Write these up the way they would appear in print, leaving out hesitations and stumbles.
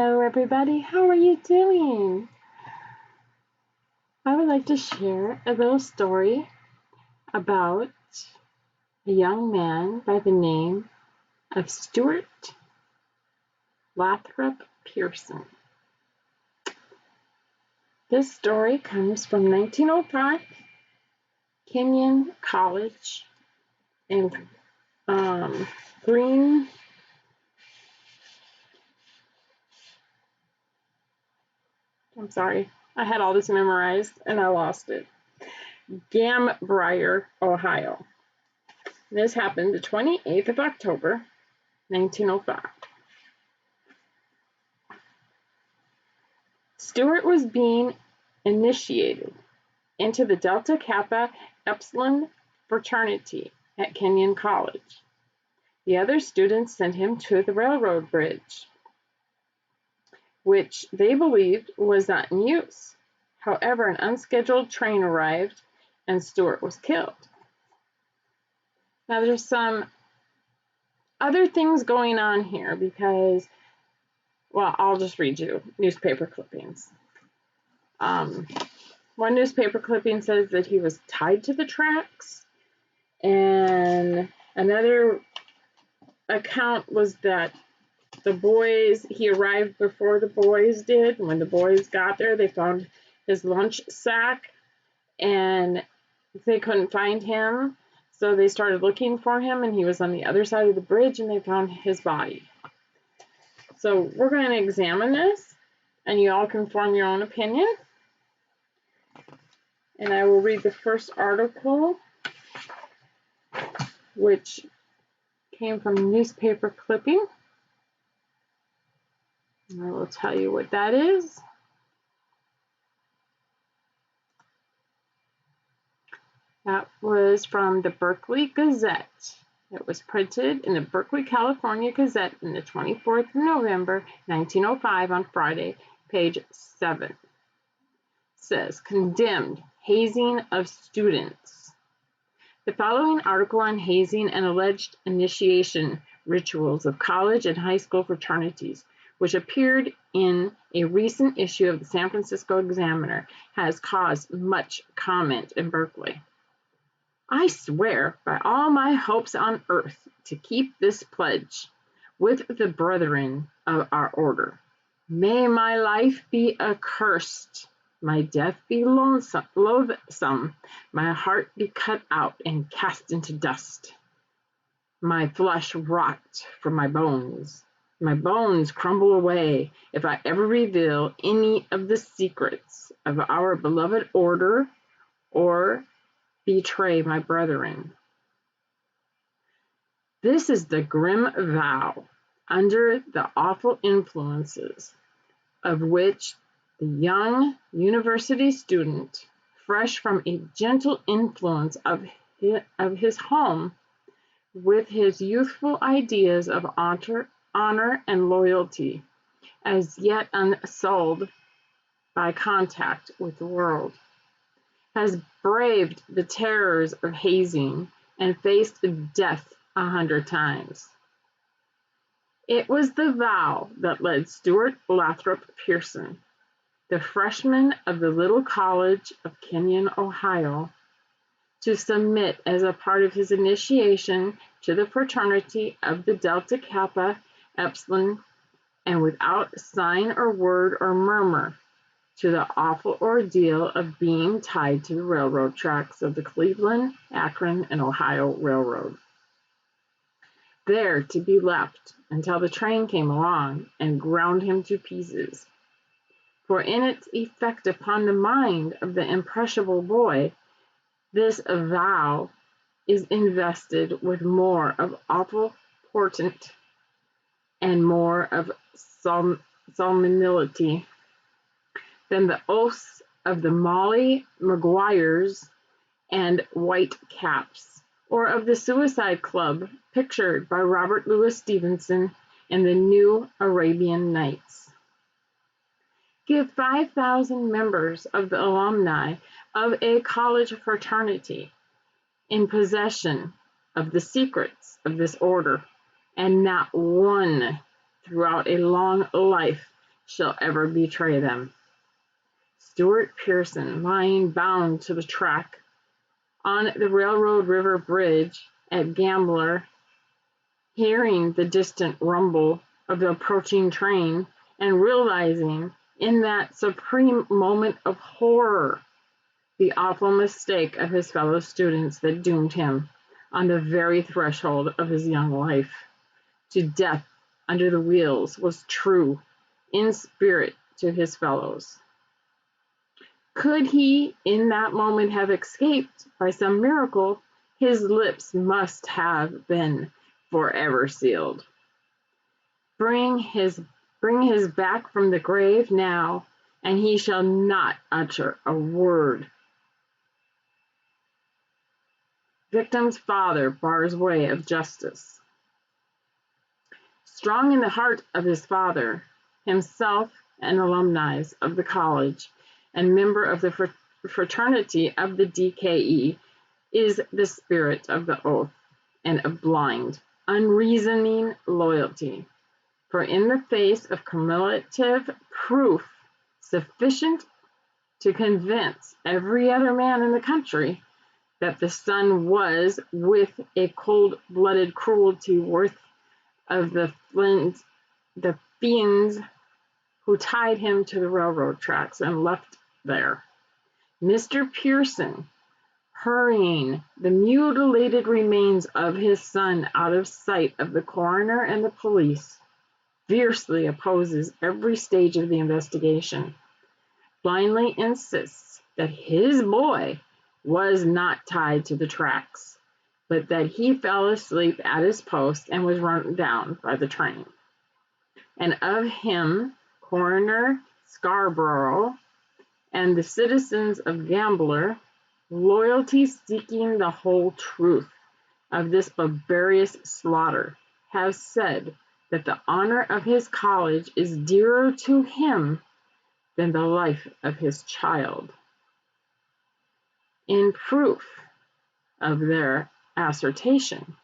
Hello everybody, how are you doing? I would like to share a little story about a young man by the name of Stuart Lathrop Pierson. This story comes from 1905, Kenyon College in Green. I'm sorry, I had all this memorized and I lost it. Gambier, Ohio. This happened the 28th of October, 1905. Stuart was being initiated into the Delta Kappa Epsilon Fraternity at Kenyon College. The other students sent him to the railroad bridge, which they believed was not in use. However, an unscheduled train arrived and Stuart was killed. Now, there's some other things going on here because, well, I'll just read you newspaper clippings. One newspaper clipping says that he was tied to the tracks, and another account was that he arrived before the boys did. When the boys got there, they found his lunch sack, and they couldn't find him, so they started looking for him, and he was on the other side of the bridge, and they found his body. So we're going to examine this, and you all can form your own opinion. And I will read the first article, which came from a newspaper clipping. And I will tell you what that is. That was from the Berkeley Gazette. It was printed in the Berkeley, California Gazette on the 24th of November, 1905 on Friday, page 7. It says, condemned hazing of students. The following article on hazing and alleged initiation rituals of college and high school fraternities, which appeared in a recent issue of the San Francisco Examiner, has caused much comment in Berkeley. I swear by all my hopes on earth to keep this pledge with the brethren of our order. May my life be accursed, my death be loathsome, my heart be cut out and cast into dust, my flesh rot from my bones crumble away if I ever reveal any of the secrets of our beloved order or betray my brethren. This is the grim vow under the awful influences of which the young university student, fresh from a gentle influence of his home, with his youthful ideas of honor and loyalty, as yet unsullied by contact with the world, has braved the terrors of hazing and faced death 100 times. It was the vow that led Stuart Lathrop Pierson, the freshman of the little college of Kenyon, Ohio, to submit as a part of his initiation to the fraternity of the Delta Kappa Epsilon, and without sign or word or murmur, to the awful ordeal of being tied to the railroad tracks of the Cleveland, Akron, and Ohio Railroad. There to be left until the train came along and ground him to pieces. For in its effect upon the mind of the impressionable boy, this vow is invested with more of awful portent and more of solemnity than the oaths of the Molly Maguires and White Caps, or of the Suicide Club pictured by Robert Louis Stevenson in the New Arabian Nights. Give 5,000 members of the alumni of a college fraternity in possession of the secrets of this order, and not one throughout a long life shall ever betray them. Stuart Pierson, lying bound to the track on the Railroad River Bridge at Gambier, hearing the distant rumble of the approaching train and realizing in that supreme moment of horror the awful mistake of his fellow students that doomed him, on the very threshold of his young life, to death under the wheels, was true in spirit to his fellows. Could he in that moment have escaped by some miracle, his lips must have been forever sealed. Bring his back from the grave now, and he shall not utter a word. Victim's father bars way of justice. Strong in the heart of his father, himself an alumni of the college and member of the fraternity of the DKE, is the spirit of the oath and a blind, unreasoning loyalty. For in the face of cumulative proof sufficient to convince every other man in the country that the son was, with a cold-blooded cruelty worth of the fiends who tied him to the railroad tracks and left there, Mr. Pierson, hurrying the mutilated remains of his son out of sight of the coroner and the police, fiercely opposes every stage of the investigation, blindly insists that his boy was not tied to the tracks, but that he fell asleep at his post and was run down by the train. And of him, Coroner Scarborough and the citizens of Gambier, loyalty seeking the whole truth of this barbarous slaughter, have said that the honor of his college is dearer to him than the life of his child. In proof of their assertion,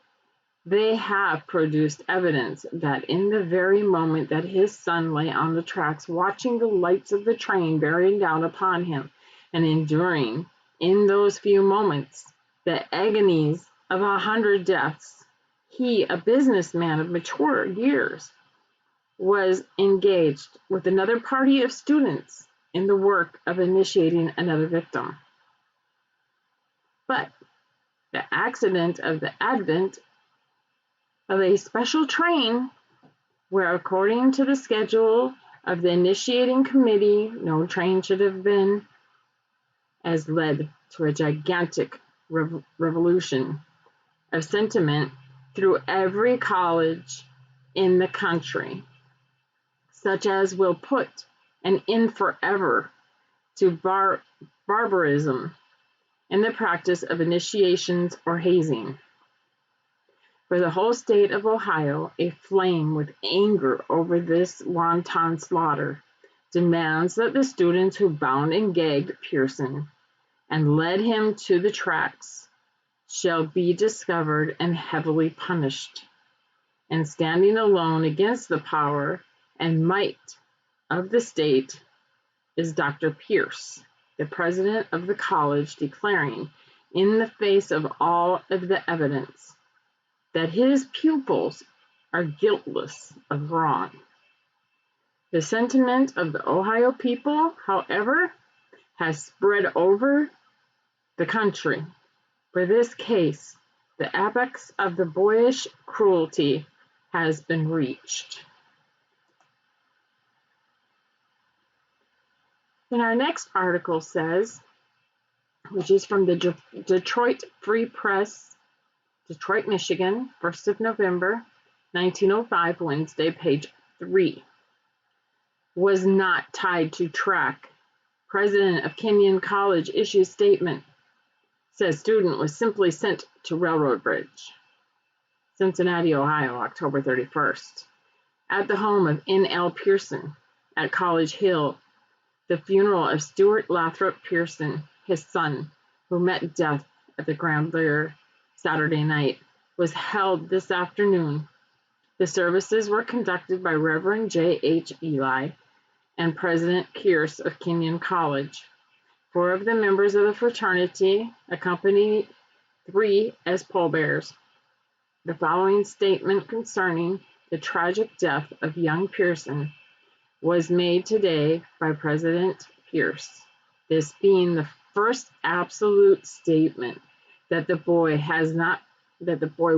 they have produced evidence that in the very moment that his son lay on the tracks watching the lights of the train bearing down upon him and enduring in those few moments the agonies of 100 deaths, he, a businessman of mature years, was engaged with another party of students in the work of initiating another victim. But the accident of the advent of a special train, where according to the schedule of the initiating committee, no train should have been, has led to a gigantic revolution of sentiment through every college in the country, such as will put an end forever to barbarism in the practice of initiations or hazing. For the whole state of Ohio, aflame with anger over this wanton slaughter, demands that the students who bound and gagged Pierson and led him to the tracks shall be discovered and heavily punished. And standing alone against the power and might of the state is Dr. Pierce, the president of the college, declaring, in the face of all of the evidence, that his pupils are guiltless of wrong. The sentiment of the Ohio people, however, has spread over the country. For this case, the apex of the boyish cruelty has been reached. And our next article says, which is from the Detroit Free Press, Detroit, Michigan, 1st of November, 1905, Wednesday, page 3. Was not tied to track. President of Kenyon College issues statement. Says student was simply sent to railroad bridge. Cincinnati, Ohio, October 31st. At the home of N.L. Pierson at College Hill, the funeral of Stuart Lathrop Pierson, his son, who met death at the Gambier Saturday night, was held this afternoon. The services were conducted by Reverend J. H. Eli, and President Pierson of Kenyon College. 4 of the members of the fraternity accompanied 3 as pallbearers. The following statement concerning the tragic death of young Pierson was made today by President Pierce, this being the first absolute statement that the boy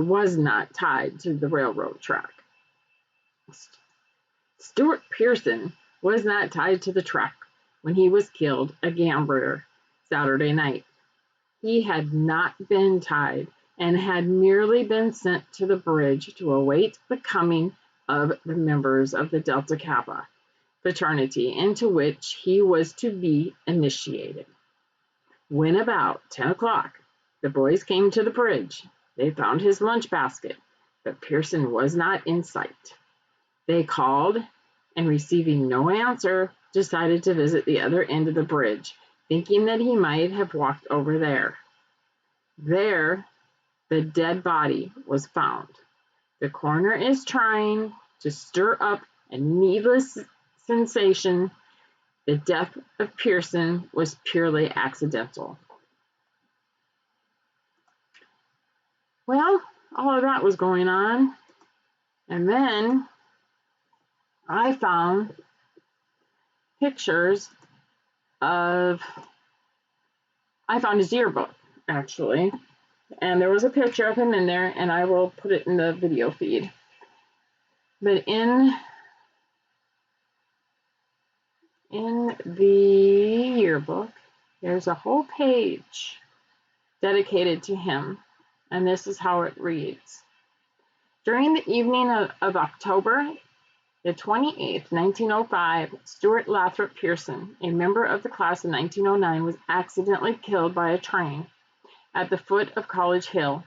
was not tied to the railroad track. Stuart Pierson was not tied to the track when he was killed at Gambier Saturday night. He had not been tied and had merely been sent to the bridge to await the coming of the members of the Delta Kappa Fraternity into which he was to be initiated. When about 10 o'clock, the boys came to the bridge. They found his lunch basket, but Pierson was not in sight. They called, and receiving no answer, decided to visit the other end of the bridge, thinking that he might have walked over there. There, the dead body was found. The coroner is trying to stir up a needless sensation. The death of Pierson was purely accidental. Well, all of that was going on. And then I found pictures I found his yearbook, actually. And there was a picture of him in there, and I will put it in the video feed. But in the yearbook, there's a whole page dedicated to him, and this is how it reads. During the evening of October the 28th, 1905, Stuart Lathrop Pierson, a member of the class of 1909, was accidentally killed by a train at the foot of College Hill.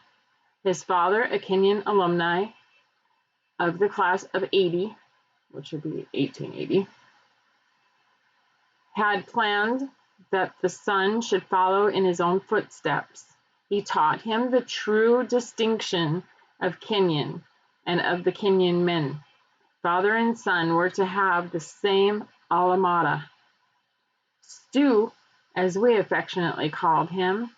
His father, a Kenyon alumni of the class of 80, which would be 1880, had planned that the son should follow in his own footsteps. He taught him the true distinction of Kenyon and of the Kenyon men. Father and son were to have the same alma mater. Stu, as we affectionately called him,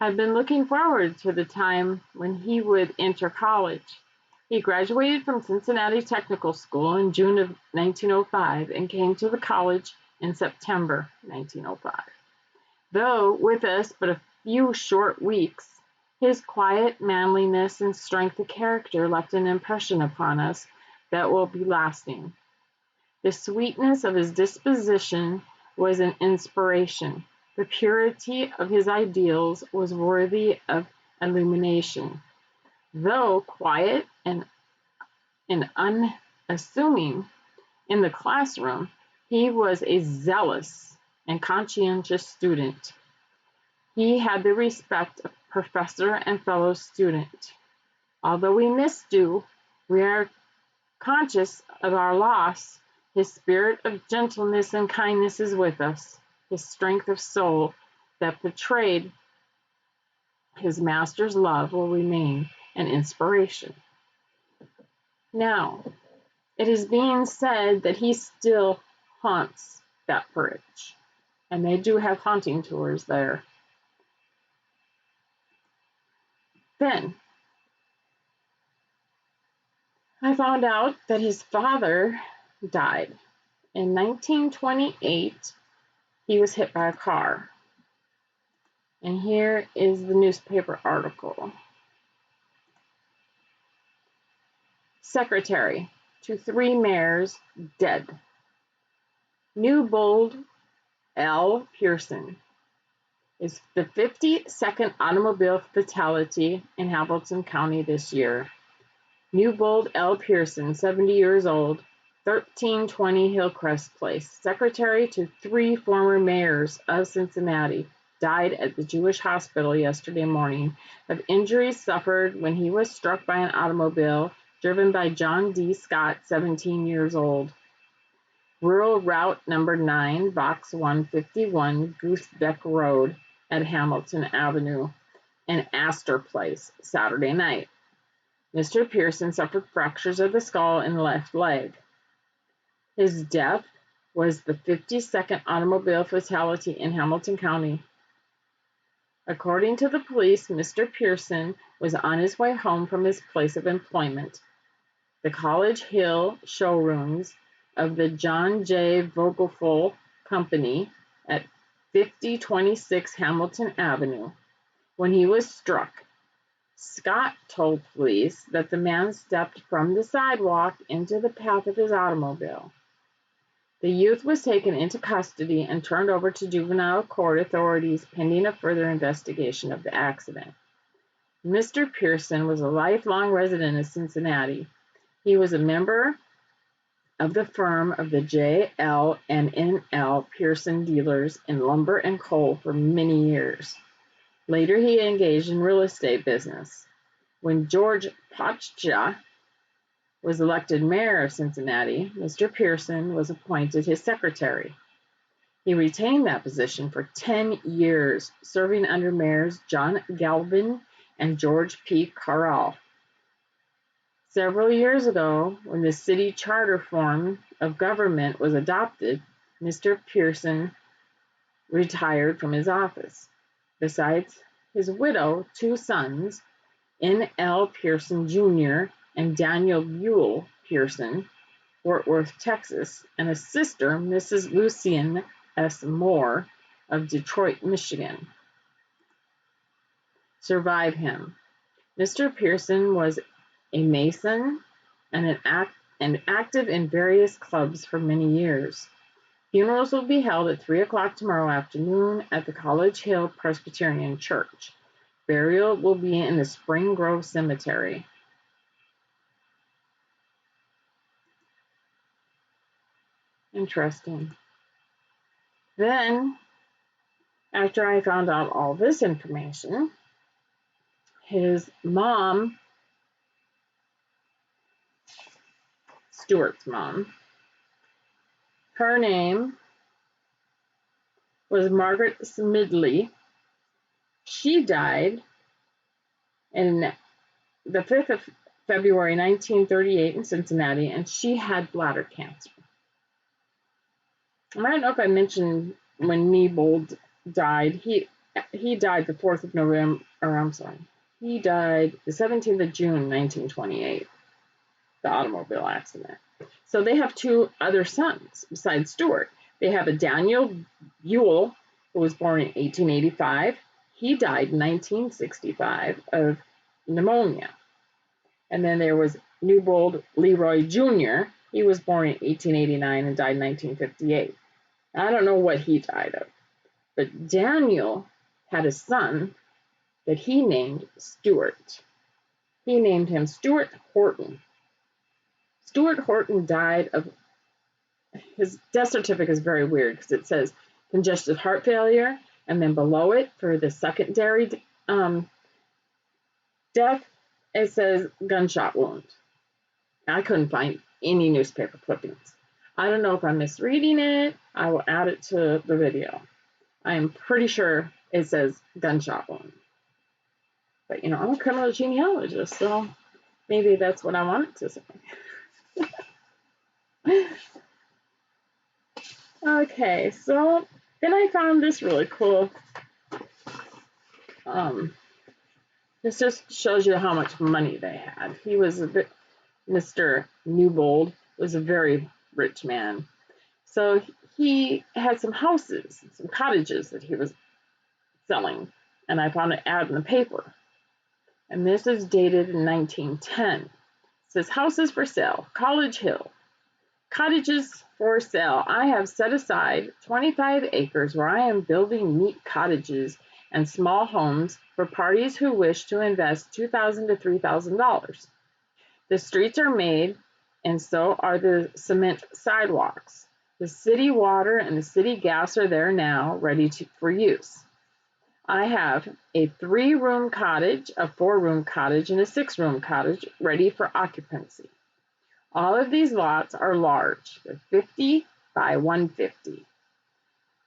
had been looking forward to the time when he would enter college. He graduated from Cincinnati Technical School in June of 1905 and came to the college in September 1905. Though with us but a few short weeks, his quiet manliness and strength of character left an impression upon us that will be lasting. The sweetness of his disposition was an inspiration. The purity of his ideals was worthy of illumination. Though quiet and unassuming in the classroom, he was a zealous and conscientious student. He had the respect of professor and fellow student. Although we miss Stu, we are conscious of our loss. His spirit of gentleness and kindness is with us. His strength of soul that betrayed his master's love will remain an inspiration. Now, it is being said that he still haunts that bridge, and they do have haunting tours there. Then, I found out that his father died. In 1928, he was hit by a car. And here is the newspaper article. Secretary to 3 mayors dead. Newbold L. Pierson is the 52nd automobile fatality in Hamilton County this year. Newbold L. Pierson, 70 years old, 1320 Hillcrest Place, secretary to 3 former mayors of Cincinnati, died at the Jewish hospital yesterday morning of injuries suffered when he was struck by an automobile driven by John D. Scott, 17 years old. Rural Route Number 9, Box 151, Goosebeck Road at Hamilton Avenue and Astor Place, Saturday night. Mr. Pierson suffered fractures of the skull and left leg. His death was the 52nd automobile fatality in Hamilton County. According to the police, Mr. Pierson was on his way home from his place of employment, the College Hill showrooms of the John J. Vogelful Company at 5026 Hamilton Avenue, when he was struck. Scott told police that the man stepped from the sidewalk into the path of his automobile. The youth was taken into custody and turned over to juvenile court authorities pending a further investigation of the accident. Mr. Pierson was a lifelong resident of Cincinnati. He was a member of the firm of the J.L. and N.L. Pierson dealers in lumber and coal for many years. Later, he engaged in real estate business. When George Pochja was elected mayor of Cincinnati, Mr. Pierson was appointed his secretary. He retained that position for 10 years, serving under mayors John Galvin and George P. Carroll. Several years ago, when the city charter form of government was adopted, Mr. Pierson retired from his office. Besides his widow, two sons, N.L. Pierson Jr. and Daniel Buell Pierson, Fort Worth, Texas, and a sister, Mrs. Lucien S. Moore of Detroit, Michigan, survive him. Mr. Pierson was a Mason and active in various clubs for many years. Funerals will be held at 3 o'clock tomorrow afternoon at the College Hill Presbyterian Church. Burial will be in the Spring Grove Cemetery. Interesting. Then, after I found out all this information, his mom, Stuart's mom, her name was Margaret Smidley. She died in the 5th of February 1938 in Cincinnati, and she had bladder cancer. I don't know if I mentioned when Nebold died. He died the 4th of November, he died the 17th of June 1928, the automobile accident. So they have two other sons besides Stuart. They have a Daniel Buell, who was born in 1885. He died in 1965 of pneumonia. And then there was Newbold Leroy Jr. He was born in 1889 and died in 1958. I don't know what he died of, but Daniel had a son that he named Stuart. He named him Stuart Horton. Stuart Horton died of, his death certificate is very weird because it says congestive heart failure, and then below it for the secondary death, it says gunshot wound. I couldn't find any newspaper clippings. I don't know if I'm misreading it. I will add it to the video. I am pretty sure it says gunshot wound. But, I'm a criminal genealogist, so maybe that's what I wanted to say. Okay, so then I found this really cool. This just shows you how much money they had. He was Mr. Newbold was a very rich man. So he had some houses, some cottages that he was selling, and I found an ad in the paper. And this is dated in 1910. It says, houses for sale, College Hill. Cottages for sale. I have set aside 25 acres where I am building neat cottages and small homes for parties who wish to invest $2,000 to $3,000. The streets are made, and so are the cement sidewalks. The city water and the city gas are there now, ready for use. I have a 3-room cottage, a 4-room cottage, and a 6-room cottage ready for occupancy. All of these lots are large. They're 50 by 150.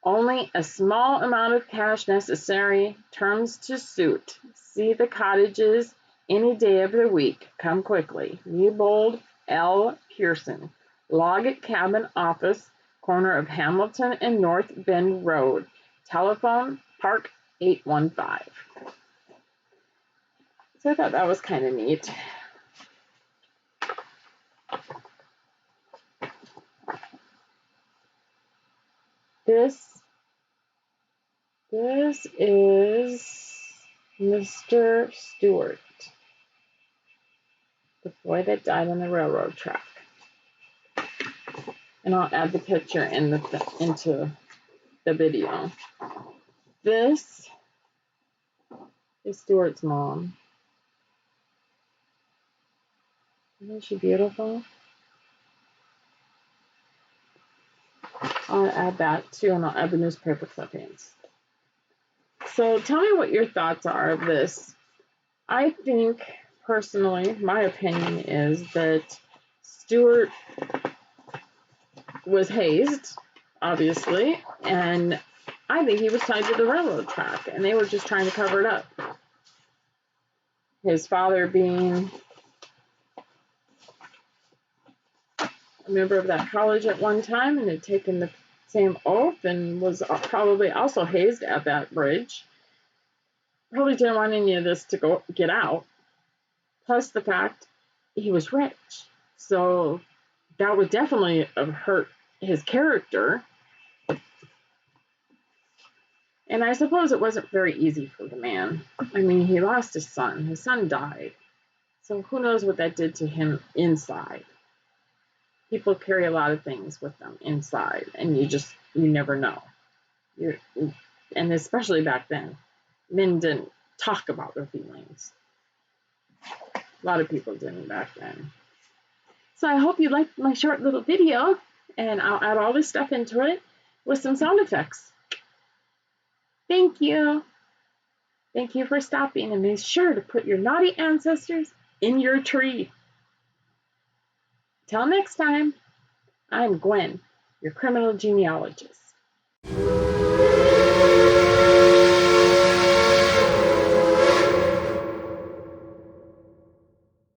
Only a small amount of cash necessary. Terms to suit. See the cottages any day of the week. Come quickly. Newbold L. Pierson. Log at Cabin Office, corner of Hamilton and North Bend Road. Telephone Park 815. So I thought that was kind of neat. This is Mr. Stuart, the boy that died on the railroad track. And I'll add the picture into the video. This is Stuart's mom. Isn't she beautiful? I'll add that too, and I'll add the newspaper clippings. So tell me what your thoughts are of this. I think, personally, my opinion is that Stuart was hazed, obviously, and I think he was tied to the railroad track, and they were just trying to cover it up. His father being a member of that college at one time and had taken the same oath and was probably also hazed at that bridge. Probably didn't want any of this to get out. Plus the fact he was rich. So that would definitely have hurt his character. And I suppose it wasn't very easy for the man. I mean, he lost his son. His son died. So who knows what that did to him inside. People carry a lot of things with them inside, and you never know. And especially back then, men didn't talk about their feelings. A lot of people didn't back then. So I hope you liked my short little video, and I'll add all this stuff into it with some sound effects. Thank you. Thank you for stopping, and be sure to put your naughty ancestors in your tree. Till next time, I'm Gwen, your criminal genealogist.